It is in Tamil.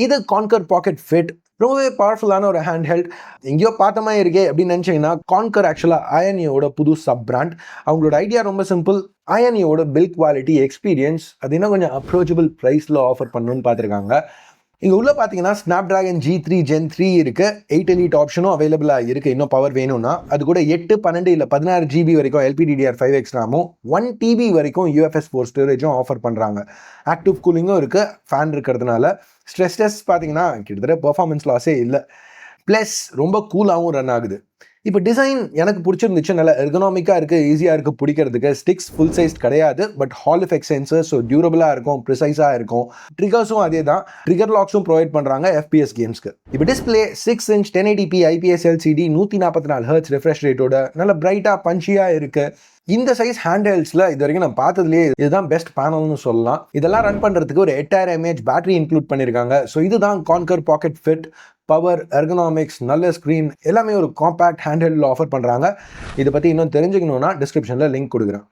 இது கான்கர் பாக்கெட் ஃபிட், ரொம்பவே பவர்ஃபுல்லான ஒரு ஹேண்ட் ஹெல்ட். எங்கேயோ பார்த்த மாதிரி இருக்கே அப்படின்னு நினச்சிங்கன்னா, கான்கர் ஆக்சுவலாக அயனியோட புது சப் பிராண்ட். அவங்களோட ஐடியா ரொம்ப சிம்பிள். அயனியோட பில்ட் குவாலிட்டி, எக்ஸ்பீரியன்ஸ் அது இன்னும் கொஞ்சம் அப்ரோச்சபிள் ப்ரைஸில் ஆஃபர் பண்ணணும்னு பார்த்துருக்காங்க. இங்கே உள்ள பார்த்தீங்கன்னா Snapdragon G3 Gen 3 இருக்குது. 8 Elite ஆப்ஷனும் அவைலபிளாக இருக்குது. இன்னும் பவர் வேணும்னா அது கூட 8, 12 இல்லை 16 GB வரைக்கும் LPDDR5X RAM-உம் 1 TB வரைக்கும் UFS 4 ஸ்டோரேஜும் ஆஃபர் பண்ணுறாங்க. ஆக்டிவ் கூலிங்கும் இருக்குது ஃபேன் இருக்கிறதுனால. ஸ்ட்ரெஸ் டெஸ்ட் பார்த்தீங்கன்னா கிட்டத்தட்ட பெர்ஃபார்மன்ஸ் லாஸே இல்லை. ப்ளஸ் ரொம்ப கூலாகவும் ரன் ஆகுது. இப்போ டிசைன் எனக்கு பிடிச்சிருந்துச்சு. நல்லா எர்கனாமிக்காக இருக்குது, ஈஸியாக இருக்குது பிடிக்கிறதுக்கு. ஸ்டிக்ஸ் ஃபுல் சைஸ் கிடையாது, but hall effect sensor, so டியூரபிளாக இருக்கும், ப்ரிசைஸாக இருக்கும். ட்ரிகர்ஸும் அதே தான், ட்ரிகர் லாக்ஸும் ப்ரொவைட் பண்ணுறாங்க FPS கேம்ஸ்க்கு. இப்போ display 6 inch 1080p IPS LCD 144 Hz refresh ரேட்டோட நல்ல பிரைட்டாக பஞ்சியாக இருக்குது. இந்த சைஸ் ஹேண்ட்ஹெல்ட்ஸில் இது வரைக்கும் நான் பார்த்ததுலேயே இதுதான் பெஸ்ட் பேனல்னு சொல்லலாம். இதெல்லாம் run பண்ணுறதுக்கு ஒரு 8000 mAh பேட்டரி இன்க்ளூட் பண்ணியிருக்காங்க. ஸோ இதுதான் conquer pocket fit. Power, ergonomics, நல்ல ஸ்க்ரீன் எல்லாமே ஒரு காம்பேக்ட் ஹேண்ட்ஹெல்டில் ஆஃபர் பண்ணுறாங்க. இதை பற்றி இன்னும் தெரிஞ்சுக்கணுன்னா டிஸ்கிரிப்ஷனில் லிங்க் கொடுக்குறேன்.